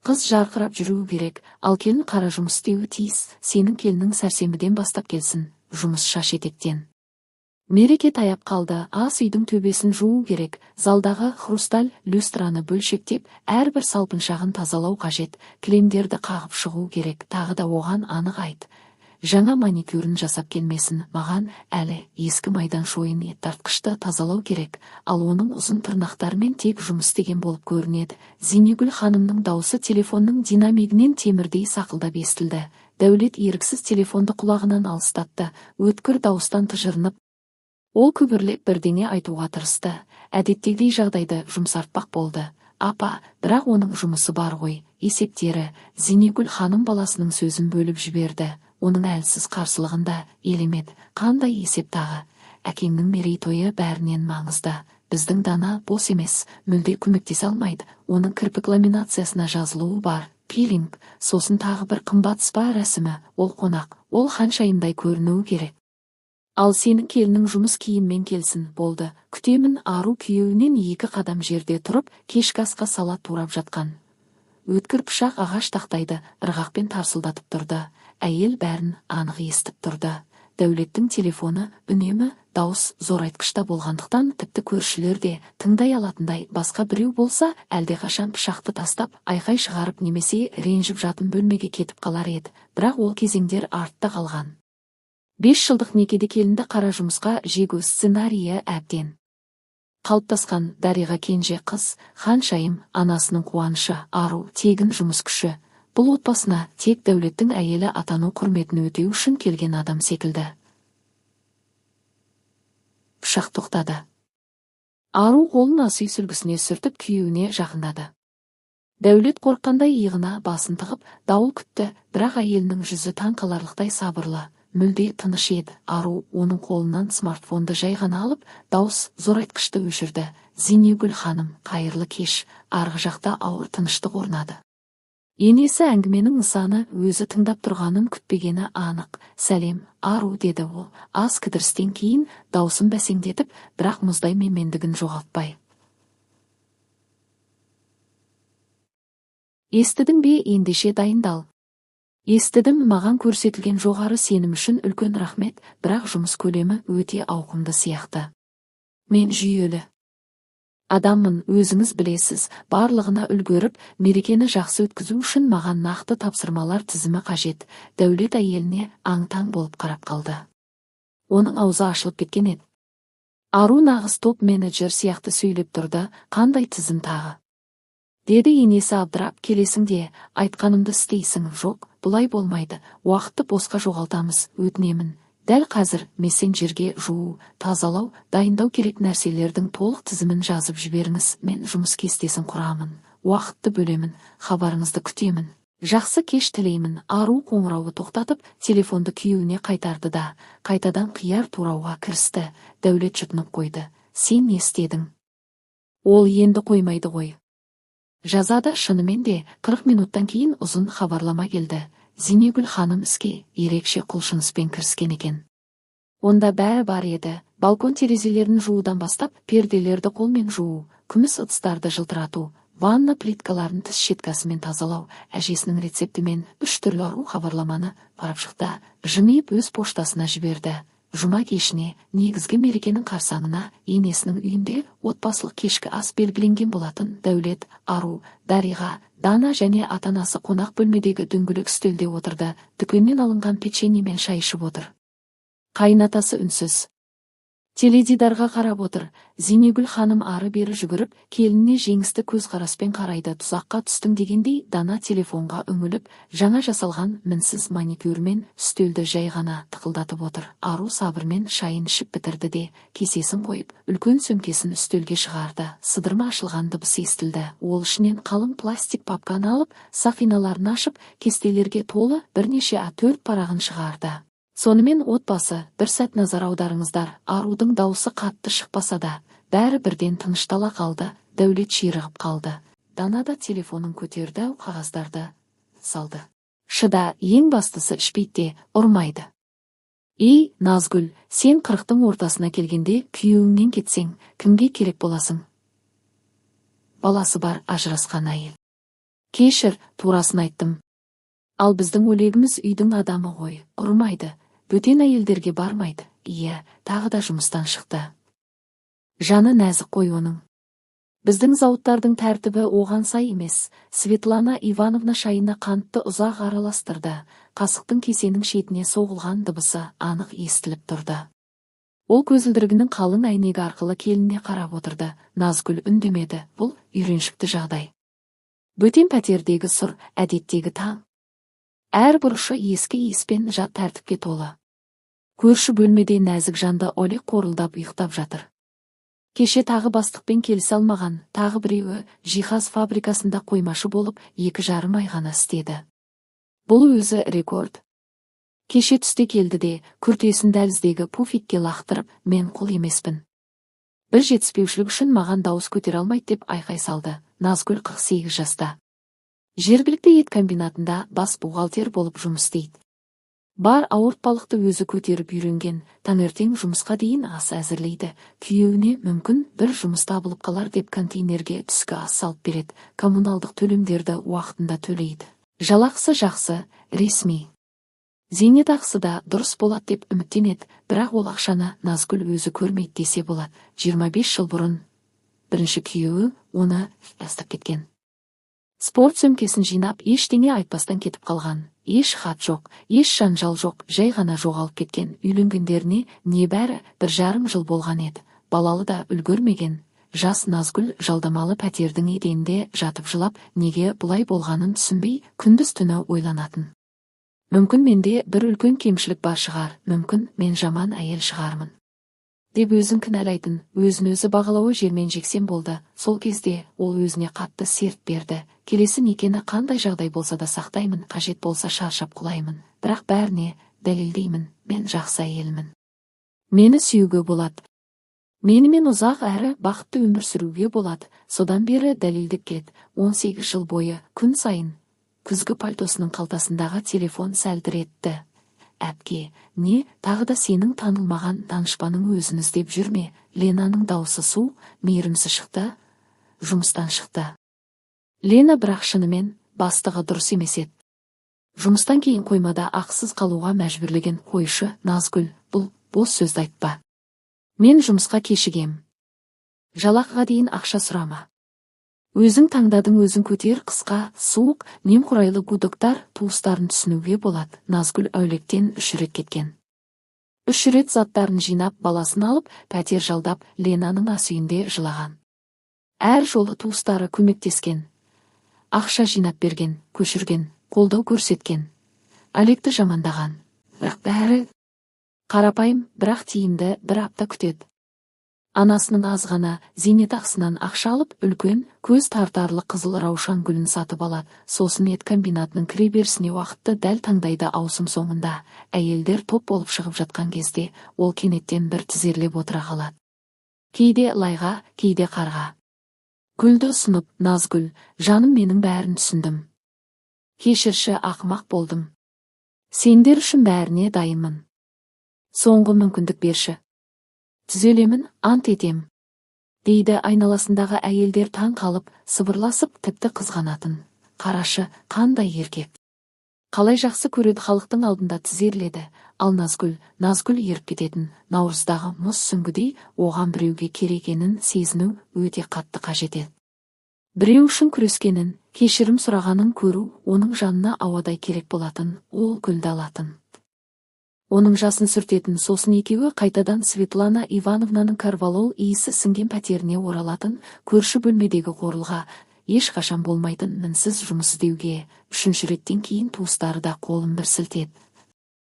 Қыз жарқырап жүру керек, ал келін қара жұмыс істеуі тиіс. Сенің келінің сәрсенбіден бастап келсін, жұмыс шаш етектен. Мереке таяп қалды, ас үйдің төбесін жуу керек, залдағы хрусталь люстраны бөлшектеп, әрбір салпыншағын тазалау қажет, кілемдерді қағып шығу керек, тағы да оған анық айт. Жаңа маникюрін жасап келмесін, маған әлі ескі майдан шойын ет тартқышты тазалау керек, ал оның ұзын тырнақтарымен тек жұмыс істеген болып көрінеді. Зейнегүл ханымның даусы телефонның динамигінен темірдей сақылдап естілді. Дәулет еріксіз телефонды құлағынан алыстатты, өткір дауыстан тыжырынып. Ол күбірлеп бірдеңе айтуға тырысты, әдеттегідей жағдайды жұмсартпақ болды. Апа, бірақ оның жұмысы бар ғой, есептері. Зейнегүл ханым баласының сөзін бөліп жіберді. Оның әлсіз қарсылығында елемет, қандай есеп тағы? Әкеңнің мерейтойы бәрінен маңызды. Біздің Дана бос емес, мүлде көмектесе алмайды. Оның кірпік ламинациясына жазылуы бар, пилинг, сосын тағы бір қымбат спа рәсімі. Ол қонақ, ол ханшайымдай көрінуі керек. Ал сенің келінің жұмыс киіммен келсін, болды. Күтемін. Ару күйеуінен 2 қадам жерде тұрып, кешкі асқа салат турап жатқан. Өткір пышақ ағаш тақтайды ырғақпен тарсылдатып тұрды. Әйел бәрін анық естіп тұрды. Дәулеттің телефоны үнемі дауыс зорайтқышта болғандықтан, тіпті көршілер де тыңдай алатындай. Басқа біреу болса, әлдеқашан пышақты тастап, айқай шығарып немесе ренжіп жатын бөлмеге кетіп қалар еді. Бірақ ол кезеңдер артта қалған. 5 жылдық некеде келінді қара жұмысқа жегу сценарийі әбден қалыптасқан. Дариға кенже қыз, ханшайым, анасының қуанышы, Ару тегін жұмыс күші. Бұл отбасына тек Дәулеттің әйелі атану құрметін өтеу үшін келген адам секілді. Пышақ тоқтады. Ару қолын ас үй сүлгісіне сүртіп күйеуіне жақындады. Дәулет қорыққандай иығына басын тығып дауыл күтті, бірақ әйелінің жүзі таңқаларлықтай сабырлы, мүлде тыныш еді. Ару оның қолынан смартфонды жай ғана алып, дауыс зорайтқышты өшірді. Зейнегүл ханым, қайырлы кеш. Арғы жақта ауыр тыныштық орнады. Енесі әңгіменің нысаны өзі тыңдап тұрғанын күтпегені анық. Сәлем, Ару, деді ол. Ас кідірістен кейін даусын бәсеңдетіп, бірақ мұздай менмендігін жоғалтпай. Естідің бе, ендеше дайындал. Естідім, маған көрсетілген жоғары сенім үшін үлкен рахмет, бірақ жұмыс көлемі өте ауқымды сияқты. Мен жүйелі адаммын, өзіңіз білесіз, барлығына үлгеріп, мерекені жақсы өткізу үшін маған нақты тапсырмалар тізімі қажет. Дәулет әйеліне аң-таң болып қарап қалды. Оның аузы ашылып кеткен еді. Ару нағыз топ менеджер сияқты сөйлеп тұрды, қандай тізім тағы? Деді енесі абдырап. Келесіңде айтқанымды істейсің. Жоқ, бұлай болмайды, уақытты босқа жоғалтамыз, өтінемін. Дәл қазір мессенджерге жуу, тазалау, дайындау керек нәрселердің толық тізімін жазып жіберіңіз. Мен жұмыс кестесін құрамын, уақытты бөлемін, хабарыңызды күтемін. Жақсы кеш тілеймін. Ару қоңырауы тоқтатып, телефонды күйеуіне қайтарды да, қайтадан қияр турауға кірісті. Дәулет жұтынып қойды. Сен не істедің? Ол енді қоймайды ғой. Жазада. Шынымен де 40 минуттан кейін ұзын хабарлама келді. Зейнегүл ханым іске ерекше құлшыныспен кіріскен екен. Онда бәрі бар еді. Балкон терезелерін жуудан бастап, перделерді қолмен жуу, күміс ыдыстарды жылтырату, ванна плиткаларын тіс щеткасымен тазалау, әжесінің рецептімен 3 түрлі ару хабарламаны парапшықта жымиып өз поштасына жіберді. Жұма кешіне, негізгі мерекенің қарсаңына, енесінің үйінде отбасылық кешкі ас белгіленген болатын. Дәулет, Ару, Дариға, Дана және атанасы қонақ бөлмедегі дөңгелек үстелде отырды. Дүкеннен алынған печенье мен шай ішіп отыр. Қайнатасы үнсіз теледидарға қарап отыр. Зейнегүл ханым ары-бері жүгіріп, келініне жеңісті көзқараспен қарайды. Тұзаққа түстің дегендей, Дана телефонға үңіліп, жаңа жасалған мінсіз маникюрмен үстелді жай ғана тықылдатып отыр. Ару сабырмен шайын ішіп бітірді де, кесесін қойып, үлкен сөмкесін үстелге шығарды. Сыдырма ашылған дыбыс естілді. Ол ішінен қалың пластик папканы алып, сақиналарын ашып, кестелерге толы бірнеше А4 парағын шығарды. Сонымен отбасы, бір сәт назар аударыңыздар. Арудың дауысы қатты шықпаса да, бәрі бірден тыныштала қалды. Дәулет ширығып қалды. Дана да телефонын көтерді, қағаздарды салды. Шыда, ең бастысы ішпейді, ұрмайды. Ей, Назгүл, сен 40-тың ортасына келгенде күйеуіңнен кетсең, кімге керек боласың? Баласы бар ажырасқан әйел. Кешір, турасын айттым. Ал біздің өлегіміз үйдің адамы ғой, ұрмайды, бөтен әйелдерге бармайды. Иә, тағы да жұмыстан шықты. Жаны нәзік қой оның. Біздің зауыттардың тәртібі оған сай емес. Светлана Ивановна шайына қантты ұзақ араластырды. Қасықтың кесенің шетіне соғылған дыбысы анық естіліп тұрды. Ол көзілдірігінің қалың әйнегі арқылы келініне қарап отырды. Назгүл үндемеді. Бұл үйреншікті жағдай. Бөтен пәтердегі сұр, әдеттегі таң. Әр бұрышы ескі иіспен жат тәртіпке толы. Көрші бөлмеде нәзік жанды Олег қорылдап ұйықтап жатыр. Кеше тағы бастықпен келісе алмаған, тағы біреуі жиһаз фабрикасында қоймашы болып 2,5 ай ғана істеді. Бұл өзі рекорд. Кеше түсте келді де, күртесін дәліздегі пуфикке лақтырып, мен құл емеспін. Бір жетіспеушілік үшін маған дауыс көтере алмайды деп айқай салды. Назгүл 48 жаста. Жергілікті ет комбинатында бас бухгалтер болып жұмыс істейді. Бар ауыртпалықты өзі көтеріп үйренген, таңертең жұмысқа дейін ас әзірлейді. Күйеуіне мүмкін бір жұмыс табылып қалар деп контейнерге түскі ас салып береді. Коммуналдық төлемдерді уақытында төлейді. Жалақысы жақсы, ресми. Зейнетақысы да дұрыс болады деп үміттенеді, бірақ ол ақшаны Назгүл өзі көрмейді десе болады. 25 жыл бұрын бірінші күйеуі оны тастап кеткен. Спорт сөмкесін жинап, ештеңе айтпастан кетіп қалған. Еш хат жоқ, еш жанжал жоқ, жай ғана жоғалып кеткен. Үйленгендеріне небәрі 1,5 жыл болған еді. Балалы да үлгермеген. Жас Назгүл жалдамалы пәтердің еденінде жатып жылап, неге бұлай болғанын түсінбей, күндіз-түні ойланатын. Мүмкін менде бір үлкен кемшілік бар шығар, мүмкін мен жаман әйел шығармын деп өзін кінәлайтын, өзін-өзі бағалауы жермен-жексен болды. Сол кезде ол өзіне қатты серт берді. Келесі некені қандай жағдай болса да сақтаймын, қажет болса шаршап құлаймын. Бірақ бәріне дәлелдеймін, мен жақсы әйелмін. Мені сүюге болады. Менімен ұзақ әрі бақытты өмір сүруге болады. Содан бері дәлелдеп келеді. 18 жыл бойы, күн сайын. Күзгі пальтосының қалтасындағы телефон сәлдір етті. Әпке, не, тағы да сенің танылмаған данышпаның өзін іздеп жүрме? Ленаның дауысы су, мейірімсі шықты, жұмыстан шықты. Лена бірақ шынымен бастығы дұрыс емес еді. Жұмыстан кейін қоймада ақысыз қалуға мәжбүрлеген қойшы Назгүл, бұл бос сөзді айтпа. Мен жұмысқа кешігем. Жалақыға дейін ақша сұрама. Өзің таңдадың, өзің көтер. Қысқа, суық, немқұрайлы гудоктар туыстарын түсінуге болады. Назгүл әулеттен 3 рет кеткен. 3 рет заттарын жинап, баласын алып, пәтер жалдап, Ленаның ас үйінде жылаған. Әр жолы туыстары көмектескен. Ақша жинап берген, көшірген, қолдау көрсеткен. Олекті жамандаған. Бірақ бәрі қарапайым, бірақ тиімді, 1 апта күтеді. Анасының азғана зейнетақысынан ақша алып, үлкен, көз тартарлық қызыл раушан гүлін сатып алады. Сосын ет комбинатының кіреберісіне уақытты дәл таңдайды. Ауысым соңында әйелдер топ болып шығып жатқан кезде ол кенеттен бір тізерлеп отыра қалады. Кейде лайға, кейде қарға. Гүлді ұсынып, Назгүл, жаным, менің бәрін түсіндім. Кешірші, ақымақ болдым. Сендер үшін бәріне дайынмын. Соңғы мүмкіндік берші. Түзелемін, ант етем, дейді. Айналасындағы әйелдер таң қалып, сыбырласып, тіпті қызғанатын. Қарашы, қандай еркек. Қалай жақсы көреді, халықтың алдында тізерледі. Ал Назгүл еріп кететін. Наурыздағы мұз сүңгідей, оған біреуге керекенін сезіну өте қатты қажет еді. Біреу үшін күрескенін, кешірім сұрағанын көру оның жанына ауадай керек болатын. Ол гүлді алатын. Оның жасын сүртетін. Сосын екеуі қайтадан Светлана Ивановнаның карвалол иісі сіңген пәтеріне оралатын. Көрші бөлмедегі қорылға ешқашан болмайтын мінсіз жұмыс істеуге. 3 реттен кейін туыстары да қолын бір сілтеді.